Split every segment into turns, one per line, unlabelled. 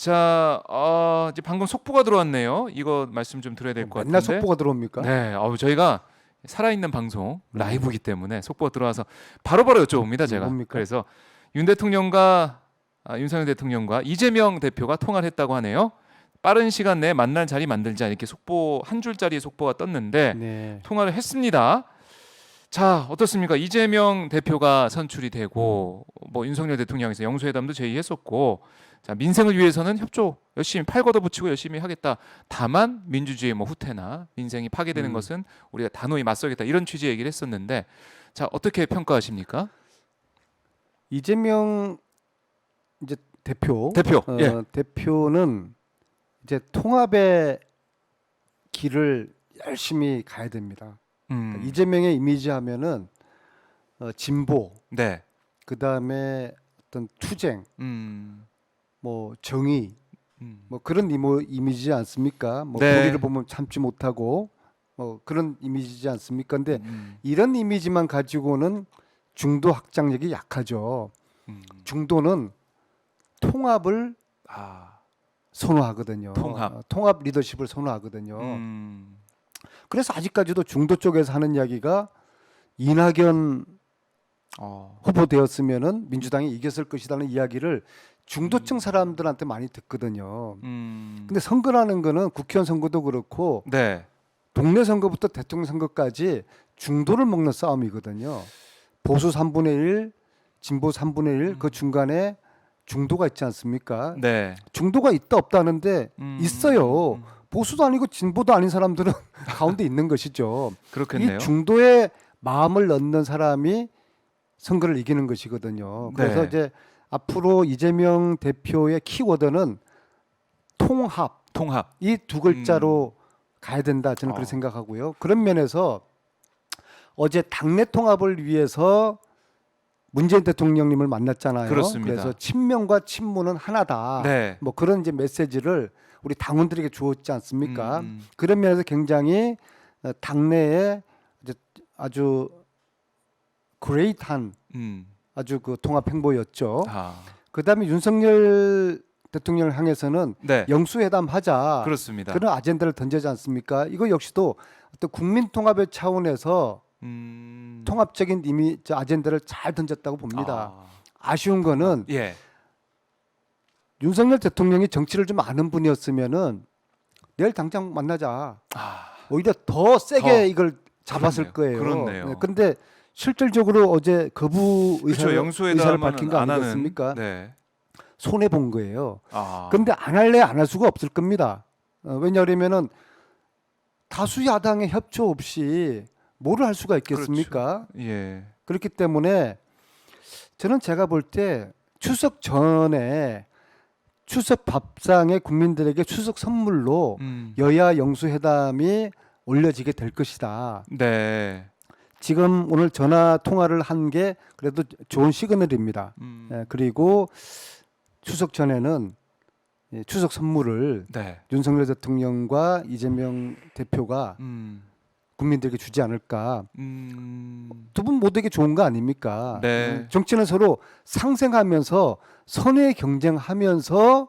자, 이제 방금 속보가 들어왔네요. 이거 말씀 좀 드려야 될 것 같은데.
맨날 속보가 들어옵니까?
네, 저희가 살아있는 방송 라이브이기 때문에 속보가 들어와서 바로바로 여쭤봅니다. 제가.
뭡니까?
그래서 윤석열 대통령과 이재명 대표가 통화를 했다고 하네요. 빠른 시간 내에 만날 자리 만들자 이렇게 속보 한 줄짜리 속보가 떴는데
네.
통화를 했습니다. 자, 어떻습니까? 이재명 대표가 선출이 되고 뭐 윤석열 대통령에서 영수회담도 제의했었고, 자, 민생을 위해서는 협조 열심히 팔 걷어붙이고 열심히 하겠다. 다만 민주주의 뭐 후퇴나 민생이 파괴되는 것은 우리가 단호히 맞서겠다. 이런 취지의 얘기를 했었는데, 자, 어떻게 평가하십니까?
이재명 이제 대표
예.
대표는 이제 통합의 길을 열심히 가야 됩니다. 이재명의 이미지 하면은 진보,
네.
그 다음에 어떤 투쟁, 뭐 정의, 뭐 그런 이미지지 않습니까? 뭐
네.
도리를 보면 참지 못하고 뭐 그런 이미지지 않습니까? 근데 이런 이미지만 가지고는 중도 확장력이 약하죠. 중도는 통합을 선호하거든요. 통합 리더십을 선호하거든요. 그래서 아직까지도 중도 쪽에서 하는 이야기가 이낙연 후보 되었으면은 민주당이 이겼을 것이라는 이야기를 중도층 사람들한테 많이 듣거든요. 근데 선거라는 거는 국회의원 선거도 그렇고
네.
동네 선거부터 대통령 선거까지 중도를 먹는 싸움이거든요. 보수 3분의 1, 진보 3분의 1, 그 중간에 중도가 있지 않습니까?
네.
중도가 있다 없다는데 있어요. 보수도 아니고 진보도 아닌 사람들은 가운데 있는 것이죠.
그렇겠네요.
이 중도에 마음을 넣는 사람이 선거를 이기는 것이거든요. 그래서
네.
이제 앞으로 이재명 대표의 키워드는 통합. 이 두 글자로 가야 된다. 저는 그렇게 생각하고요. 그런 면에서 어제 당내 통합을 위해서 문재인 대통령님을 만났잖아요.
그렇습니다.
그래서 친명과 친문은 하나다.
네.
뭐 그런 이제 메시지를 우리 당원들에게 주었지 않습니까? 그런 면에서 굉장히 당내에 이제 아주 그레이트한 아주 그 통합 행보였죠. 그다음에 윤석열 대통령을 향해서는
네.
영수회담 하자.
그렇습니다.
그런 아젠다를 던지지 않습니까? 이거 역시도 어떤 국민 통합의 차원에서 통합적인 아젠다를 잘 던졌다고 봅니다. 아쉬운 거는
예.
윤석열 대통령이 정치를 좀 아는 분이었으면은 내일 당장 만나자. 오히려 더 세게 이걸 잡았을 거예요.
그렇네요.
그런데 실질적으로 어제 거부 의사를 밝힌 거
안
아니겠습니까?
네.
손해 본 거예요. 그런데 안 할래 안 할 수가 없을 겁니다. 왜냐하면은 다수 야당의 협조 없이 뭐를 할 수가 있겠습니까?
그렇죠. 예.
그렇기 때문에 저는 제가 볼 때 추석 전에 추석 밥상에 국민들에게 추석 선물로 여야 영수회담이 올려지게 될 것이다.
네.
지금 오늘 전화 통화를 한 게 그래도 좋은 시그널입니다. 그리고 추석 전에는 추석 선물을
네.
윤석열 대통령과 이재명 대표가 국민들에게 주지 않을까. 두 분 모두에게 좋은 거 아닙니까?
네.
정치는 서로 상생하면서 선의 경쟁하면서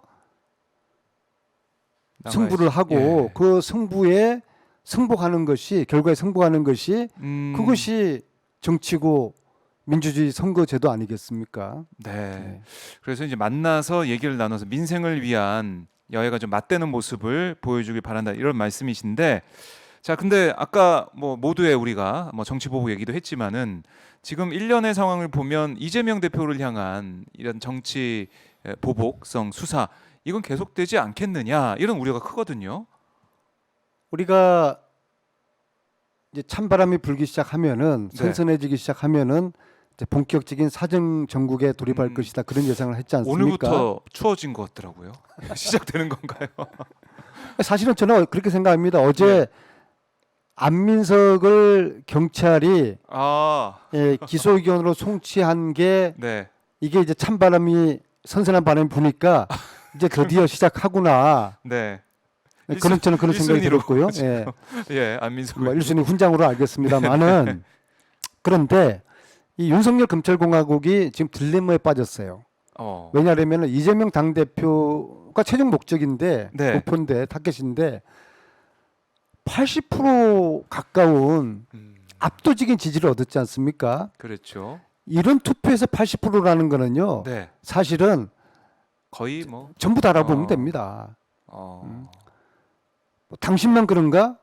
승부를 하고
예.
그 승부에 승복하는 것이 결과에 승복하는 것이 그것이 정치고 민주주의 선거제도 아니겠습니까?
네. 그래서 이제 만나서 얘기를 나눠서 민생을 위한 여야가 좀 맞대는 모습을 보여주길 바란다 이런 말씀이신데, 자, 근데 아까 뭐 모두의 우리가 뭐 정치 보복 얘기도 했지만은 지금 일련의 상황을 보면 이재명 대표를 향한 이런 정치 보복성 수사 이건 계속되지 않겠느냐 이런 우려가 크거든요.
우리가 이제 찬바람이 불기 시작하면은
네.
선선해지기 시작하면은 이제 본격적인 사정 정국에 돌입할 것이다 그런 예상을 했지 않습니까?
오늘부터 추워진 것 같더라고요. 시작되는 건가요?
사실은 저는 그렇게 생각합니다. 어제 안민석을 경찰이 기소 의견으로 송치한 게
네.
이게 이제 찬바람이 선선한 바람이 부니까 이제 드디어 시작하구나.
네.
저는 그런 생각이 들었고요. 예.
예, 안민석.
뭐 1순위 훈장으로 알겠습니다만은 그런데 이 윤석열 검찰공화국이 지금 딜레마에 빠졌어요. 왜냐하면 이재명 당대표가 국가 최종 목적인데
네.
목표인데 타겟인데 80% 가까운 압도적인 지지를 얻었지 않습니까?
그렇죠.
이런 투표에서 80%라는 거는요.
네.
사실은
거의 뭐
전부 다 알아보면
어.
됩니다.
어.
뭐 당신만 그런가?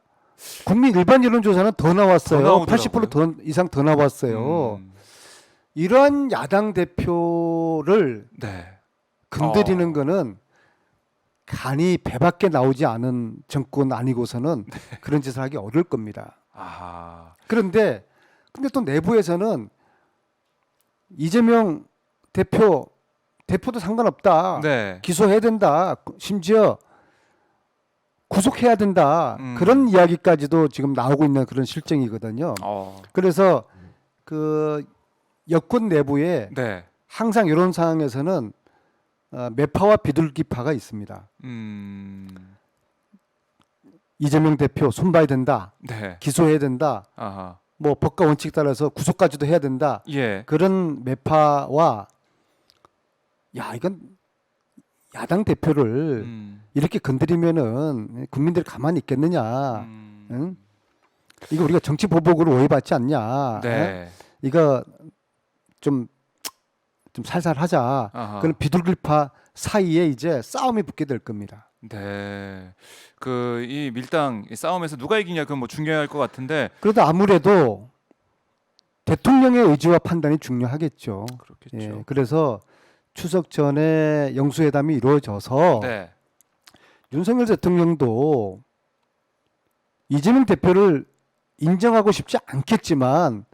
국민 일반 여론조사는 더 나왔어요.
더 나오더라고요.
80% 이상 더 나왔어요.
음.
이러한 야당 대표를
네.
건드리는 거는 간이 배밖에 나오지 않은 정권 아니고서는 그런 짓을 하기 어려울 겁니다.
아.
근데 또 내부에서는 이재명 대표도 상관없다.
네.
기소해야 된다. 심지어 구속해야 된다.
음.
그런 이야기까지도 지금 나오고 있는 그런 실정이거든요. 그래서 그 여권 내부에
네.
항상 이런 상황에서는 매파와 비둘기파가 있습니다. 이재명 대표 손봐야 된다.
네.
기소해야 된다.
아하.
뭐 법과 원칙 따라서 구속까지도 해야 된다.
예.
그런 매파와 야 이건 야당 대표를 이렇게 건드리면은 국민들이 가만히 있겠느냐? 응? 이거 우리가 정치 보복으로 오해받지 않냐?
네.
이거 좀 살살하자.
아하.
그런 비둘기파 사이에 이제 싸움이 붙게 될 겁니다.
네. 그 이 밀당 이 싸움에서 누가 이기냐 그건 뭐 중요할 것 같은데
그래도 아무래도 대통령의 의지와 판단이 중요하겠죠.
그렇겠죠.
예, 그래서 추석 전에 영수회담이 이루어져서
네.
윤석열 대통령도 이재명 대표를 인정하고 싶지 않겠지만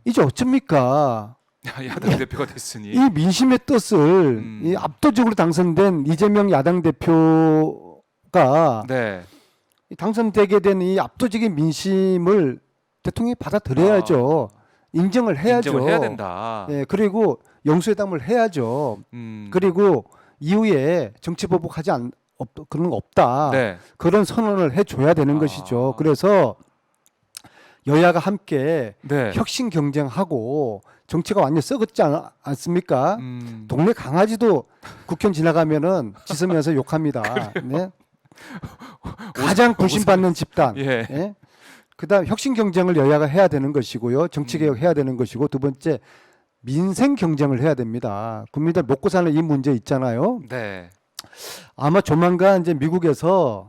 이제 어쩝니까?
야당 대표가 됐으니.
이 민심의 뜻을 이 압도적으로 당선된 이재명 야당 대표가
네.
이 당선되게 된 이 압도적인 민심을 대통령이 받아들여야죠. 인정을 해야죠.
인정을 해야 된다.
예, 그리고 영수회담을 해야죠.
음.
그리고 이후에 정치 보복하지 그런 거 없다.
네.
그런 선언을 해줘야 되는 것이죠. 그래서 여야가 함께
네.
혁신 경쟁하고 정치가 완전 썩었지 않습니까?
음.
동네 강아지도 국현 지나가면은 짖으면서 욕합니다. 네? 가장 불신받는 집단.
예.
예? 그다음 혁신 경쟁을 여야가 해야 되는 것이고요. 정치 개혁 해야 되는 것이고 두 번째 민생 경쟁을 해야 됩니다. 국민들 먹고 사는 이 문제 있잖아요.
네.
아마 조만간 이제 미국에서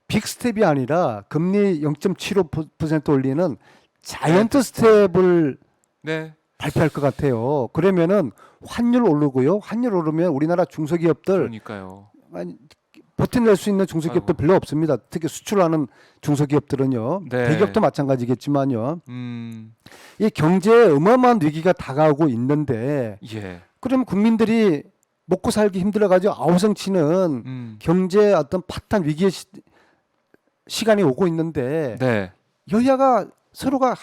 빅스텝이 아니라 금리 0.75% 올리는 자이언트 스텝을
네.
발표할 것 같아요. 그러면은 환율 오르고요. 환율 오르면 우리나라 중소기업들
그러니까요.
버텨낼 수 있는 중소기업들 별로 없습니다. 특히 수출하는 중소기업들은요.
네.
대기업도 마찬가지겠지만요.
음.
이 경제에 어마어마한 위기가 다가오고 있는데
예.
그러면 국민들이 먹고 살기 힘들어가지고 아우성치는 경제 어떤 파탄 위기의 시간이 오고 있는데
네.
여야가 서로가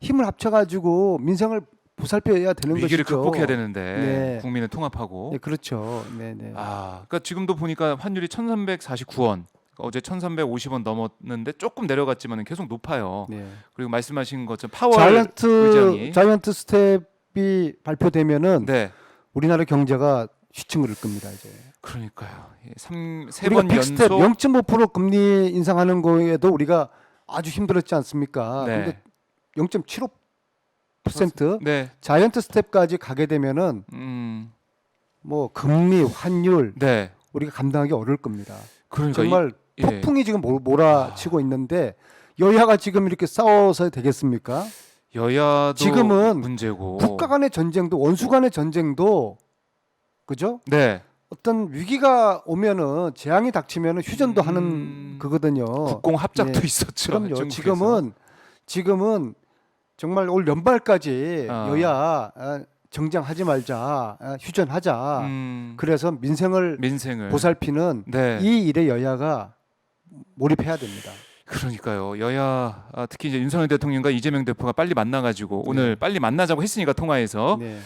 힘을 합쳐가지고 민생을 보살펴야 되는
위기를
것이죠.
극복해야 되는데
네.
국민을 통합하고.
네, 그렇죠. 네, 네.
아, 그러니까 지금도 보니까 환율이 1,349원. 어제 1,350원 넘었는데 조금 내려갔지만 계속 높아요.
네.
그리고 말씀하신 것처럼 파월 의장이
자이언트 스텝이 발표되면은
네.
우리나라 경제가 휘청거릴 겁니다. 이제.
그러니까요.
우리가
3번
빅스텝
연속
0.5% 금리 인상하는 거에도 우리가 아주 힘들었지 않습니까?
네.
근데 0.75%
네.
자이언트 스텝까지 가게 되면은 뭐 금리, 환율
네.
우리가 감당하기 어려울 겁니다.
그러니까
정말 폭풍이 지금 몰아치고 있는데 여야가 지금 이렇게 싸워서 되겠습니까?
여야도
지금은
문제고
국가 간의 전쟁도 원수 간의 전쟁도 그죠?
네.
어떤 위기가 오면은 재앙이 닥치면은 휴전도 하는 그거든요.
국공 합작도
네.
있었죠.
그럼요.
중국에서.
지금은 정말 올 연말까지
아.
여야 정쟁하지 말자, 휴전하자. 그래서 민생을 보살피는
네.
이 일에 여야가 몰입해야 됩니다.
그러니까요. 여야 특히 이제 윤석열 대통령과 이재명 대표가 빨리 만나가지고 오늘 빨리 만나자고 했으니까 통화해서
네.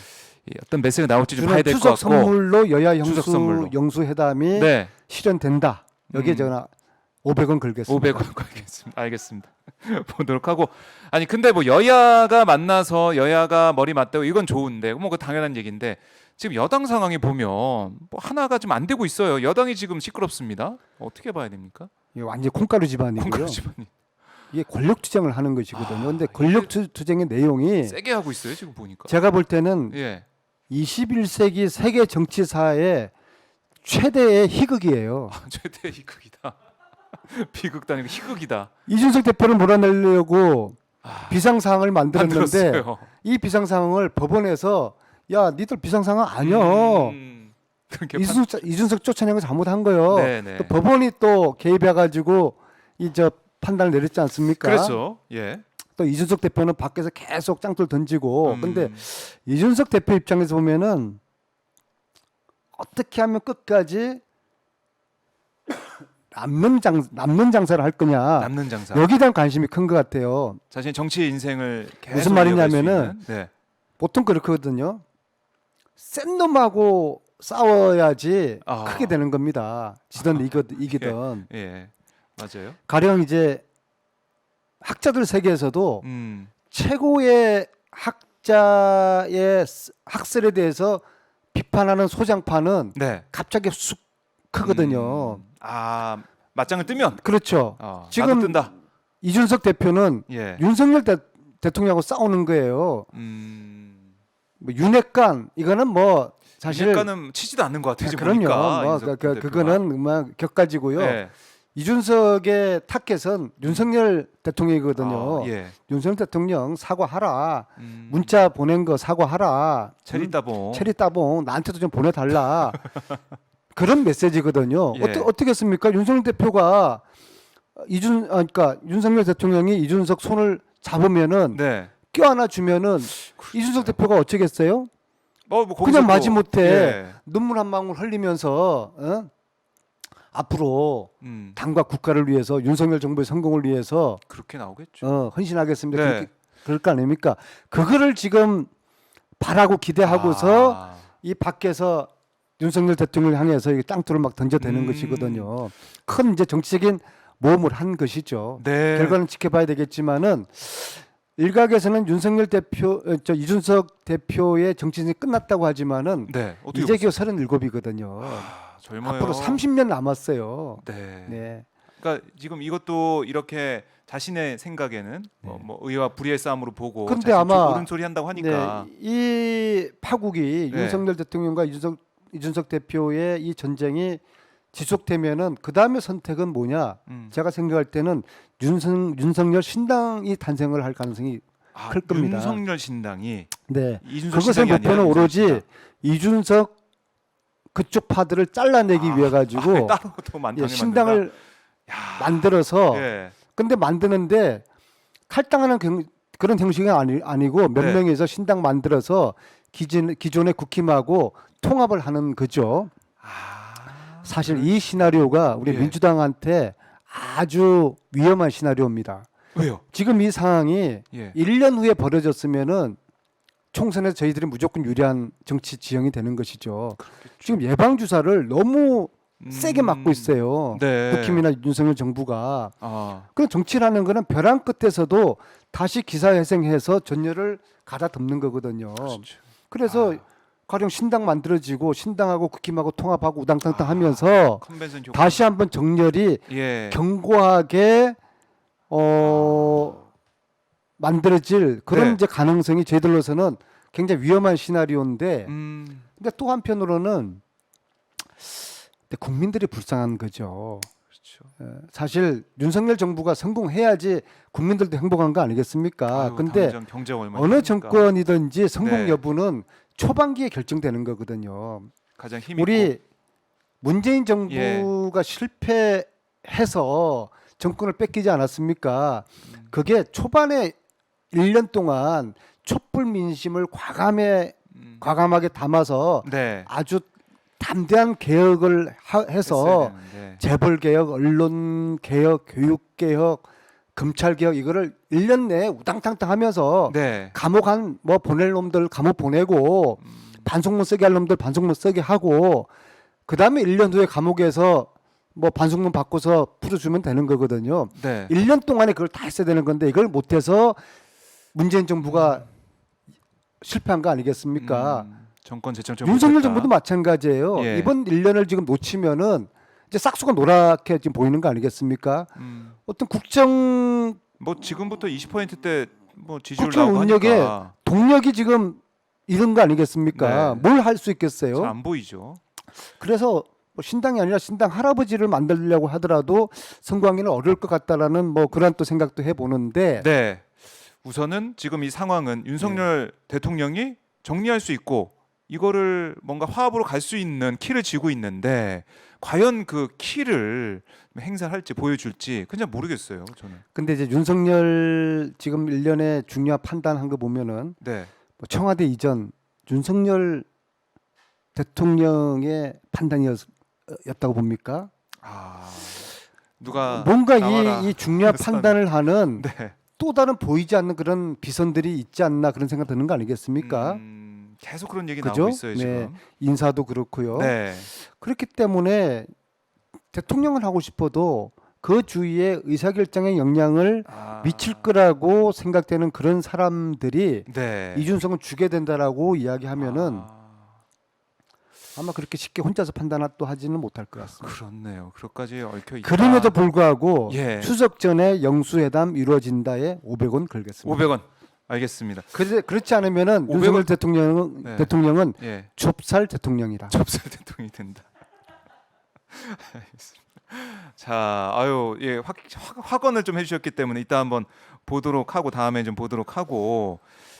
어떤 메시지가 나올지 좀 봐야 될 것 같고.
추석 선물로 여야
추석 선물로.
영수회담이
네.
실현된다. 여기에 제가 500원 걸겠습니다.
500원 걸겠습니다. 알겠습니다. 보도록 하고. 아니 근데 뭐 여야가 만나서 여야가 머리 맞대고 이건 좋은데 뭐 그 당연한 얘기인데 지금 여당 상황에 보면 뭐 하나가 좀 안 되고 있어요. 여당이 지금 시끄럽습니다. 어떻게 봐야 됩니까?
이게 완전 콩가루 집안이고요.
콩가루 집안이
이게 권력 투쟁을 하는 것이거든요. 근데
이게
권력 투쟁의 내용이
세게 하고 있어요. 지금 보니까.
제가 볼 때는
예.
21세기 세계 정치사의 최대의 희극이에요.
최대 희극이다. 비극도 아니고 희극이다.
이준석 대표를 몰아내려고 비상 상황을 만들었는데
만들었어요.
이 비상 상황을 법원에서 야, 니들 비상 상황 아니야.
그렇게
이준석 쫓아낸 거 잘못한 거예요.
네네.
또 법원이 또 개입해가지고 이 저 판단을 내렸지 않습니까?
그렇죠. 예.
또 이준석 대표는 밖에서 계속 짱돌 던지고,
음.
근데 이준석 대표 입장에서 보면은 어떻게 하면 끝까지 남는 장사를 할 거냐,
남는 장사.
여기에 대한 관심이 큰 것 같아요.
자신의 정치 인생을 계속
무슨
이어갈 수
말이냐면은
있는, 네.
보통 그렇거든요. 센 놈하고 싸워야지
아.
크게 되는 겁니다. 지든 이기든.
예. 맞아요.
가령 이제 학자들 세계에서도
음.
최고의 학자의 학설에 대해서 비판하는 소장파는
네.
갑자기 쑥 크거든요.
아, 맞짱을 뜨면
그렇죠.
지금
지금
나도 뜬다.
이준석 대표는
예.
윤석열 대통령하고 싸우는 거예요. 뭐 윤핵관 이거는 뭐 사실
사실까는 치지도 않는 것 같아요. 지금
그럼요.
보니까
뭐
이준석 대표가.
그거는 뭐 격가지고요.
예.
이준석의 타겟은 윤석열 대통령이거든요.
예.
윤석열 대통령 사과하라.
음.
문자 보낸 거 사과하라.
체리 따봉.
체리 따봉 나한테도 좀 보내달라. 그런 메시지거든요.
예.
어떻겠습니까? 윤석열 대표가 그러니까 윤석열 대통령이 이준석 손을 잡으면은
네.
껴안아 주면은 이준석 대표가 어쩌겠어요?
뭐 거기서
그냥
또,
마지못해
예.
눈물 한 방울 흘리면서 앞으로 당과 국가를 위해서 윤석열 정부의 성공을 위해서
그렇게 나오겠죠.
헌신하겠습니다.
네.
그럴 거 아닙니까? 그거를 지금 바라고 기대하고서
아.
이 밖에서 윤석열 대통령을 향해서 이 땅투를 막 던져대는 것이거든요. 큰 이제 정치적인 모험을 한 것이죠.
네.
결과는 지켜봐야 되겠지만은 일각에서는 윤석열 대표, 이준석 대표의 정치인이 끝났다고 하지만은
네. 어떻게
이제 겨우 37이거든요.
젊어요.
앞으로 30년 남았어요.
네.
네.
그러니까 지금 이것도 이렇게 자신의 생각에는 뭐 의와 불의의 싸움으로 보고
근데
자신
아마
옳은 소리 한다고 하니까
네, 이 파국이
네.
윤석열 대통령과 이준석 대표의 이 전쟁이 지속되면은 그 다음에 선택은 뭐냐? 제가 생각할 때는 윤석열 신당이 탄생을 할 가능성이 클 겁니다.
윤석열 신당이
네.
이준석
그것의
신당이 아니라
목표는
윤석열
오로지
신당.
이준석 그쪽 파들을 잘라내기 위해 가지고
따로 더 많다는
신당을 만들어서
예.
근데 만드는데 탈당하는 그런 형식이 아니고 몇
네.
명이서 신당 만들어서 기존의 국힘하고 통합을 하는 거죠. 사실 이 시나리오가 우리
예.
민주당한테 아주 위험한 시나리오입니다.
왜요?
지금 이 상황이
예.
1년 후에 벌어졌으면은 총선에서 저희들이 무조건 유리한 정치 지형이 되는 것이죠. 지금 예방 주사를 너무 세게 맞고 있어요.
네.
국힘이나 윤석열 정부가.
아.
그런 정치라는 거는 벼랑 끝에서도 다시 기사회생해서 전열을 가다듬는 거거든요.
그렇죠.
그래서 가령 신당 만들어지고 신당하고 국힘하고 통합하고 우당탕탕 하면서
컨벤션 효과.
다시 한번 정렬이
예.
견고하게 만들어질 그런
네.
이제 가능성이 저희들로서는 굉장히 위험한 시나리오인데 근데 또 한편으로는 국민들이 불쌍한 거죠.
그렇죠.
사실 윤석열 정부가 성공해야지 국민들도 행복한 거 아니겠습니까?
아유,
근데
당장 경제가 얼마나
어느
힘듭니까?
정권이든지 성공
네.
여부는 초반기에 결정되는 거거든요.
가장 힘 있고
우리 문재인
예.
정부가 실패해서 정권을 뺏기지 않았습니까? 그게 초반에 1년 동안 촛불 민심을 과감하게 담아서
네.
아주 담대한 개혁을 해서
했어야 되는데.
재벌 개혁, 언론 개혁, 교육 개혁, 검찰 개혁 이거를 1년 내에 우당탕탕 하면서
네.
감옥 뭐 보낼 놈들 감옥 보내고 반성문 쓰게 할 놈들 반성문 쓰게 하고 그다음에 1년 후에 감옥에서 뭐 반성문 바꿔서 풀어주면 되는 거거든요.
네.
1년 동안에 그걸 다 했어야 되는 건데 이걸 못해서 문재인 정부가 실패한 거 아니겠습니까?
정권 재창출
윤석열
못했다.
정부도 마찬가지예요.
예.
이번 1년을 지금 놓치면은 이제 싹수가 노랗게 지금 보이는 거 아니겠습니까? 어떤 국정
뭐 지금부터 20%대 뭐 지지율
국정
나오고
운영에
하니까
동력이 지금 이런 거 아니겠습니까?
네.
뭘 할 수 있겠어요?
잘 안 보이죠.
그래서 뭐 신당이 아니라 신당 할아버지를 만들려고 하더라도 선거하기는 어려울 것 같다라는 뭐 그런 또 생각도 해보는데
네. 우선은 지금 이 상황은 윤석열 대통령이 정리할 수 있고 이거를 뭔가 화합으로 갈 수 있는 키를 쥐고 있는데 과연 그 키를 행사할지 보여줄지 그냥 모르겠어요. 저는.
근데 이제 윤석열 지금 1년에 중요한 판단한 거 보면은
네.
뭐 청와대 이전 윤석열 대통령의 판단이었다고 봅니까?
아 누가
뭔가
나와라.
이 중요한
그래서
판단을 하는
네.
또 다른 보이지 않는 그런 비선들이 있지 않나 그런 생각 드는 거 아니겠습니까?
계속 그런 얘기
그죠?
나오고 있어요
네.
지금.
인사도 그렇고요.
네.
그렇기 때문에 대통령을 하고 싶어도 그 주위에 의사결정에 영향을 미칠 거라고 생각되는 그런 사람들이
네.
이준석은 주게 된다라고 이야기하면은
아,
아마 그렇게 쉽게 혼자서 판단 또 하지는 못할 것 같습니다.
그렇네요. 그것까지 얽혀 있다.
그럼에도 불구하고
예.
추석 전에 영수회담 이루어진다에 500원 걸겠습니다.
500원. 알겠습니다.
그렇지 않으면은
500원?
윤석열 대통령은
네.
대통령은
예.
좁쌀 대통령이라.
접살 대통령이 된다. 알겠습니다. 자, 아유, 예, 확언을 좀 해주셨기 때문에 이따 한번 보도록 하고 다음에 좀 보도록 하고